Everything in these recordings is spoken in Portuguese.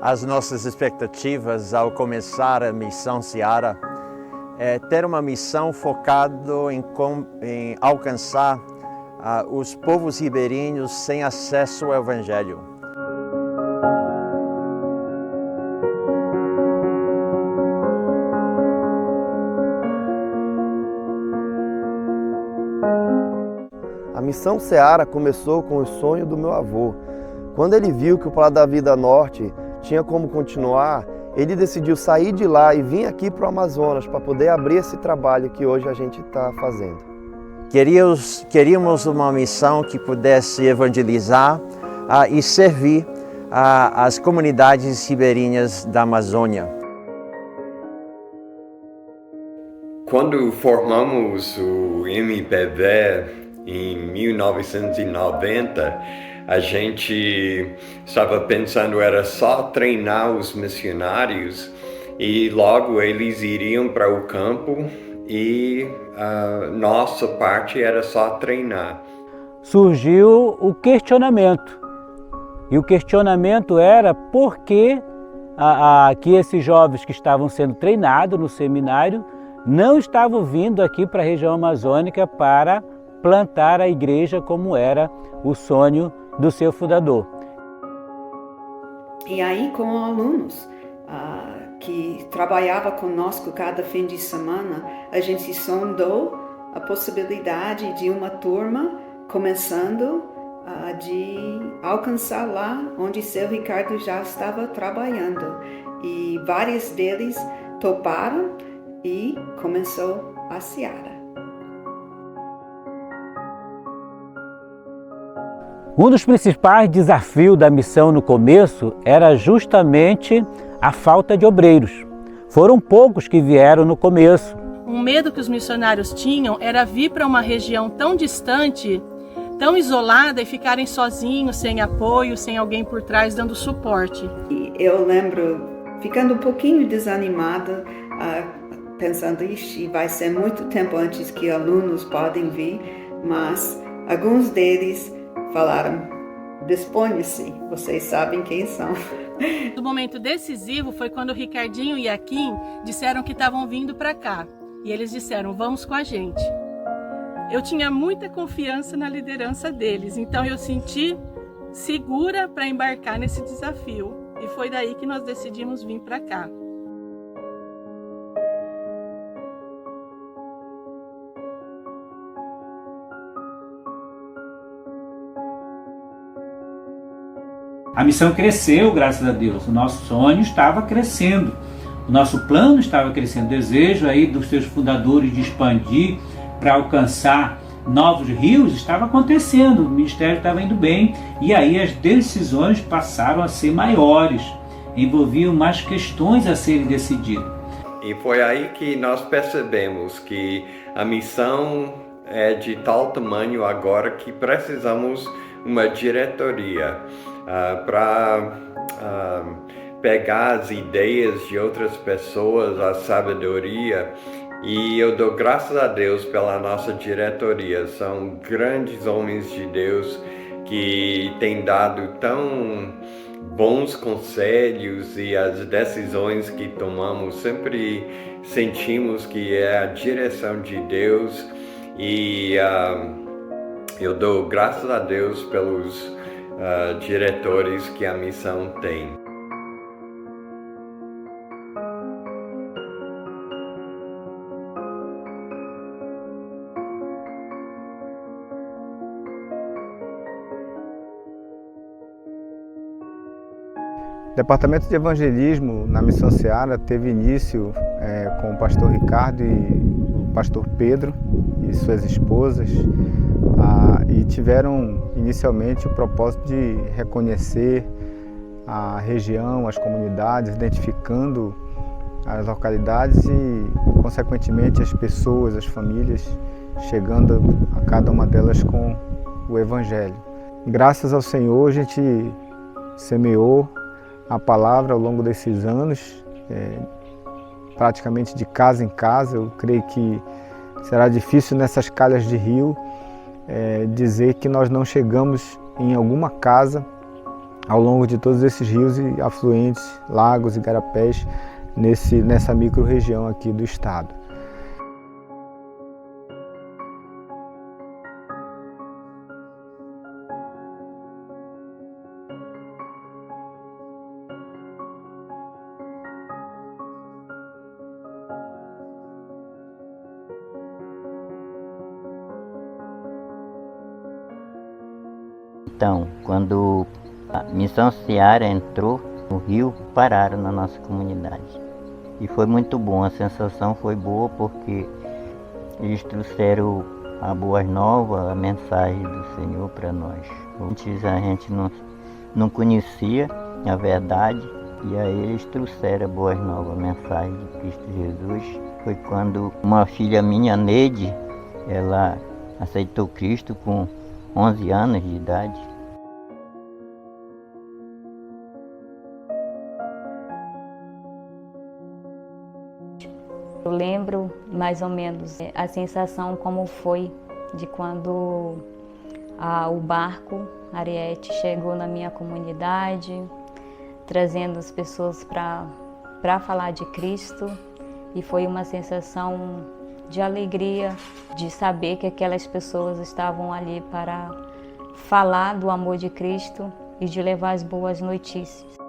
As nossas expectativas ao começar a Missão Seara é ter uma missão focada em alcançar os povos ribeirinhos sem acesso ao Evangelho. A Missão Seara começou com o sonho do meu avô. Quando ele viu que o Plano da Vida Norte tinha como continuar, ele decidiu sair de lá e vir aqui para o Amazonas para poder abrir esse trabalho que hoje a gente está fazendo. Queríamos uma missão que pudesse evangelizar e servir as comunidades ribeirinhas da Amazônia. Quando formamos o MPV em 1990, a gente estava pensando era só treinar os missionários e logo eles iriam para o campo e a nossa parte era só treinar. Surgiu o questionamento. E o questionamento era por que esses jovens que estavam sendo treinados no seminário não estavam vindo aqui para a região amazônica para plantar a igreja como era o sonho do seu fundador. E aí, como alunos que trabalhavam conosco cada fim de semana, a gente sondou a possibilidade de uma turma começando de alcançar lá onde seu Ricardo já estava trabalhando. E vários deles toparam e começou a Seara. Um dos principais desafios da missão no começo era justamente a falta de obreiros. Foram poucos que vieram no começo. Um medo que os missionários tinham era vir para uma região tão distante, tão isolada e ficarem sozinhos, sem apoio, sem alguém por trás dando suporte. Eu lembro ficando um pouquinho desanimada, pensando, ixi, vai ser muito tempo antes que alunos podem vir, mas alguns deles falaram, disponha-se, vocês sabem quem são. O momento decisivo foi quando o Ricardinho e a Kim disseram que estavam vindo para cá. E eles disseram, vamos com a gente. Eu tinha muita confiança na liderança deles, então eu senti segura para embarcar nesse desafio. E foi daí que nós decidimos vir para cá. A missão cresceu, graças a Deus. O nosso sonho estava crescendo. O nosso plano estava crescendo. O desejo aí dos seus fundadores de expandir para alcançar novos rios estava acontecendo. O ministério estava indo bem. E aí as decisões passaram a ser maiores. Envolviam mais questões a serem decididas. E foi aí que nós percebemos que a missão é de tal tamanho agora que precisamos uma diretoria para pegar as ideias de outras pessoas, a sabedoria, e eu dou graças a Deus pela nossa diretoria. São grandes homens de Deus que têm dado tão bons conselhos, e as decisões que tomamos sempre sentimos que é a direção de Deus, e eu dou graças a Deus pelos diretores que a missão tem. O Departamento de Evangelismo na Missão Seara teve início com o pastor Ricardo e o pastor Pedro e suas esposas, e tiveram inicialmente o propósito de reconhecer a região, as comunidades, identificando as localidades e, consequentemente, as pessoas, as famílias, chegando a cada uma delas com o Evangelho. Graças ao Senhor, a gente semeou a palavra ao longo desses anos, praticamente de casa em casa. Eu creio que será difícil nessas calhas de rio dizer que nós não chegamos em alguma casa ao longo de todos esses rios e afluentes, lagos e igarapés nessa micro-região aqui do estado. Então, quando a Missão Seara entrou no rio, pararam na nossa comunidade. E foi muito bom, a sensação foi boa porque eles trouxeram a boas novas, a mensagem do Senhor para nós. Antes a gente não conhecia a verdade e aí eles trouxeram a boas novas, a mensagem de Cristo Jesus. Foi quando uma filha minha, Neide, ela aceitou Cristo com 11 anos de idade. Eu lembro mais ou menos a sensação como foi de quando o barco Ariete chegou na minha comunidade, trazendo as pessoas para falar de Cristo, e foi uma sensação de alegria, de saber que aquelas pessoas estavam ali para falar do amor de Cristo e de levar as boas notícias.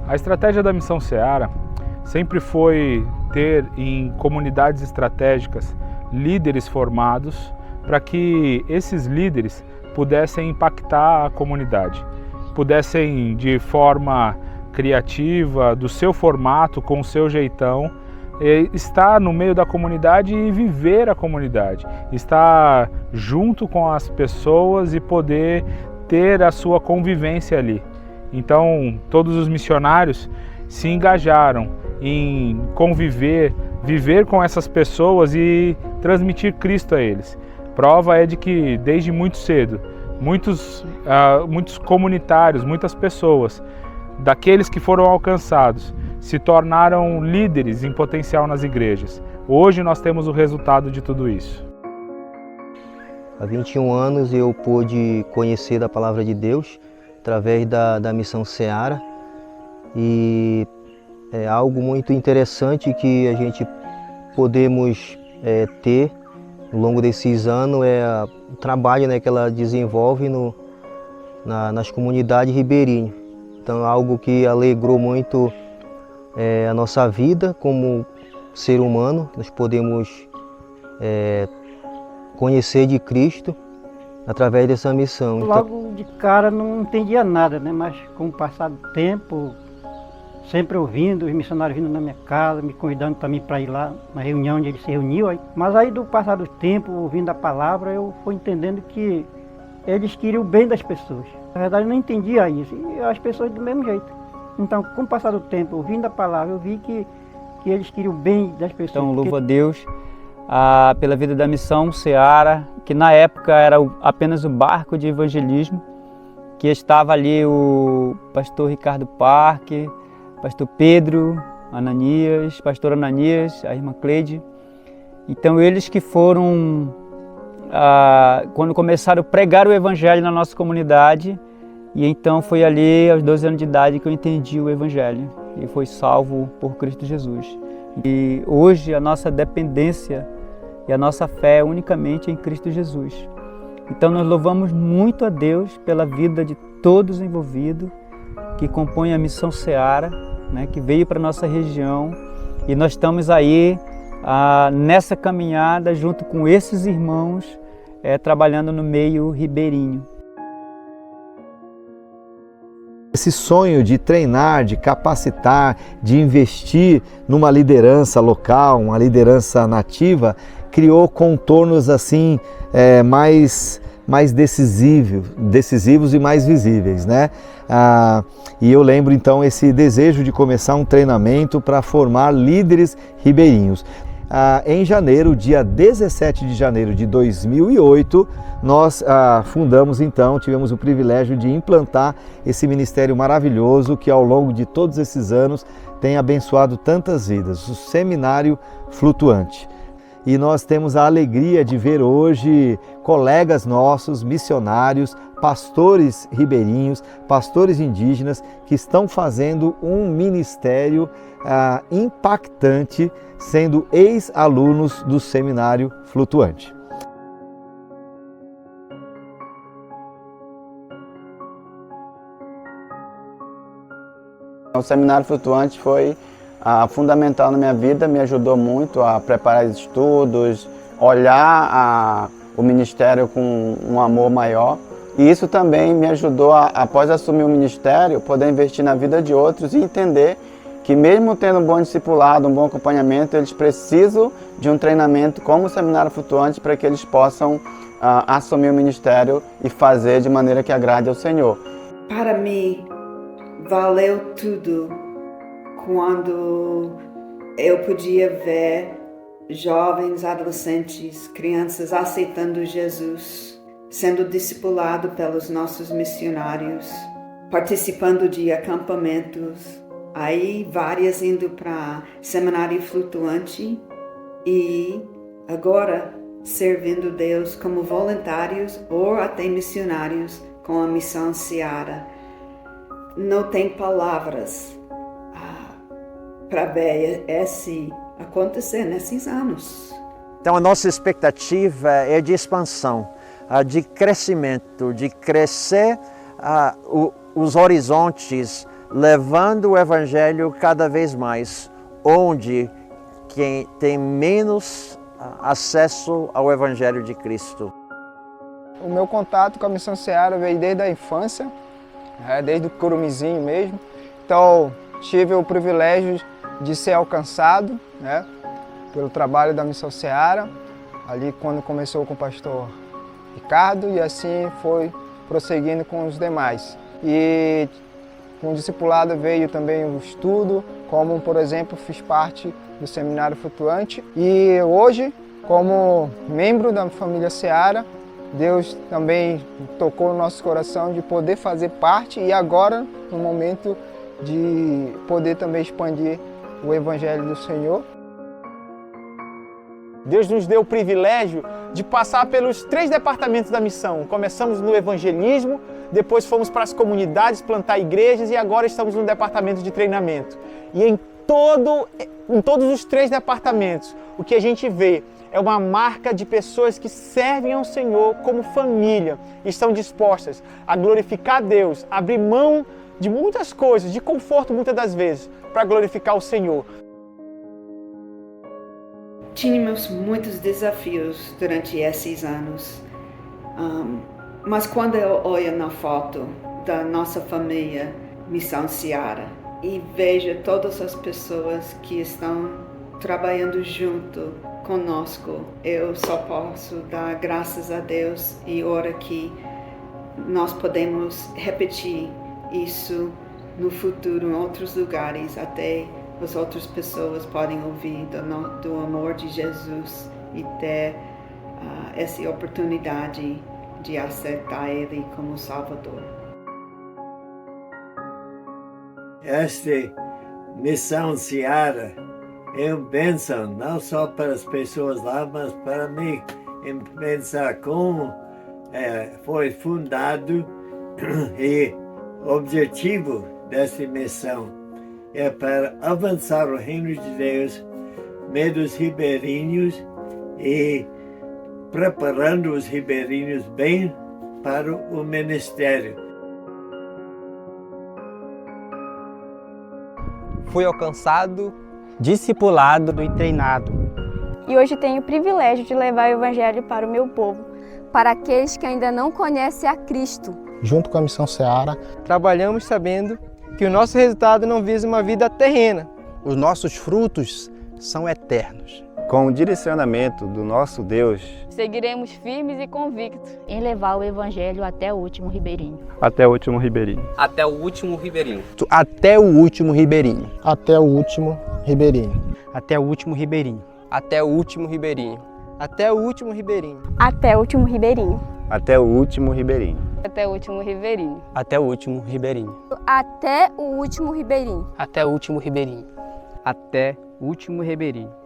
A estratégia da Missão Seara sempre foi ter em comunidades estratégicas líderes formados para que esses líderes pudessem impactar a comunidade, pudessem de forma criativa, do seu formato, com o seu jeitão, estar no meio da comunidade e viver a comunidade, estar junto com as pessoas e poder ter a sua convivência ali. Então, todos os missionários se engajaram em conviver, viver com essas pessoas e transmitir Cristo a eles. Prova é de que, desde muito cedo, muitos comunitários, muitas pessoas, daqueles que foram alcançados, se tornaram líderes em potencial nas igrejas. Hoje nós temos o resultado de tudo isso. Há 21 anos eu pude conhecer da Palavra de Deus através da Missão Seara, e é algo muito interessante que a gente podemos ter ao longo desses anos é o trabalho, né, que ela desenvolve nas comunidades ribeirinhas. Então é algo que alegrou muito a nossa vida como ser humano. Nós podemos conhecer de Cristo através dessa missão. Logo de cara não entendia nada, né? Mas com o passar do tempo, sempre ouvindo, os missionários vindo na minha casa, me convidando também para ir lá na reunião onde eles se reuniam. Mas aí do passar do tempo, ouvindo a palavra, eu fui entendendo que eles queriam o bem das pessoas. Na verdade eu não entendia isso, e as pessoas do mesmo jeito. Então, com o passar do tempo, ouvindo a palavra, eu vi que eles queriam o bem das pessoas. Então, louvo a Deus pela vida da Missão Seara, que na época era apenas o barco de evangelismo, que estava ali o pastor Ricardo Parque, pastor Pedro, Ananias, pastor Ananias, a irmã Cleide. Então eles que foram, quando começaram a pregar o evangelho na nossa comunidade, e então foi ali aos 12 anos de idade que eu entendi o evangelho e fui salvo por Cristo Jesus. E hoje a nossa dependência e a nossa fé é unicamente em Cristo Jesus. Então nós louvamos muito a Deus pela vida de todos envolvidos que compõem a Missão Seara, né, que veio para a nossa região, e nós estamos aí nessa caminhada junto com esses irmãos trabalhando no meio ribeirinho. Esse sonho de treinar, de capacitar, de investir numa liderança local, uma liderança nativa, criou contornos assim mais decisivos e mais visíveis, né? E eu lembro então esse desejo de começar um treinamento para formar líderes ribeirinhos. em janeiro, dia 17 de janeiro de 2008, nós fundamos então, tivemos o privilégio de implantar esse ministério maravilhoso que ao longo de todos esses anos tem abençoado tantas vidas, o Seminário Flutuante. E nós temos a alegria de ver hoje colegas nossos, missionários, pastores ribeirinhos, pastores indígenas que estão fazendo um ministério impactante, sendo ex-alunos do Seminário Flutuante. O Seminário Flutuante foi fundamental na minha vida, me ajudou muito a preparar os estudos, olhar o ministério com um amor maior. E isso também me ajudou, após assumir o ministério, poder investir na vida de outros e entender que mesmo tendo um bom discipulado, um bom acompanhamento, eles precisam de um treinamento como o Seminário Flutuante para que eles possam assumir o ministério e fazer de maneira que agrade ao Senhor. Para mim, valeu tudo quando eu podia ver jovens, adolescentes, crianças aceitando Jesus, sendo discipulado pelos nossos missionários, participando de acampamentos, aí várias indo para Seminário Flutuante e agora servindo Deus como voluntários ou até missionários com a Missão Seara. Não tem palavras para ver esse acontecer nesses anos. Então a nossa expectativa é de expansão, de crescimento, de crescer os horizontes, levando o Evangelho cada vez mais, onde quem tem menos acesso ao Evangelho de Cristo. O meu contato com a Missão Seara veio desde a infância, desde o curumizinho mesmo. Então tive o privilégio de ser alcançado pelo trabalho da Missão Seara, ali quando começou com o pastor Ricardo e assim foi prosseguindo com os demais. E com o discipulado veio também o estudo, como por exemplo fiz parte do Seminário Flutuante e hoje, como membro da família Seara, Deus também tocou no nosso coração de poder fazer parte e agora no momento de poder também expandir o Evangelho do Senhor. Deus nos deu o privilégio de passar pelos 3 departamentos da missão. Começamos no evangelismo, depois fomos para as comunidades, plantar igrejas e agora estamos no departamento de treinamento. E em todos os 3 departamentos, o que a gente vê é uma marca de pessoas que servem ao Senhor como família, estão dispostas a glorificar a Deus, abrir mão de muitas coisas, de conforto muitas das vezes, para glorificar o Senhor. Tínhamos muitos desafios durante esses anos, mas quando eu olho na foto da nossa família Missão Seara e vejo todas as pessoas que estão trabalhando junto conosco, eu só posso dar graças a Deus e orar que nós podemos repetir isso no futuro em outros lugares, até as outras pessoas podem ouvir do amor de Jesus e ter essa oportunidade de aceitar Ele como Salvador. Esta Missão Seara é uma bênção, não só para as pessoas lá, mas para mim, em pensar como foi fundado e o objetivo dessa missão é para avançar o reino de Deus, meio dos ribeirinhos e preparando os ribeirinhos bem para o ministério. Fui alcançado, discipulado e treinado. E hoje tenho o privilégio de levar o Evangelho para o meu povo, para aqueles que ainda não conhecem a Cristo. Junto com a Missão Seara, trabalhamos sabendo que o nosso resultado não visa uma vida terrena. Os nossos frutos são eternos. Com o direcionamento do nosso Deus, seguiremos firmes e convictos em levar o Evangelho até o último ribeirinho. Até o último ribeirinho. Até o último ribeirinho. Até o último ribeirinho. Até o último ribeirinho. Até o último ribeirinho. Até o último ribeirinho. Até o último ribeirinho. Até o último ribeirinho. Até o último ribeirinho. Até o último ribeirinho. Até o último ribeirinho. Até o último ribeirinho. Até o último ribeirinho. Até o último ribeirinho.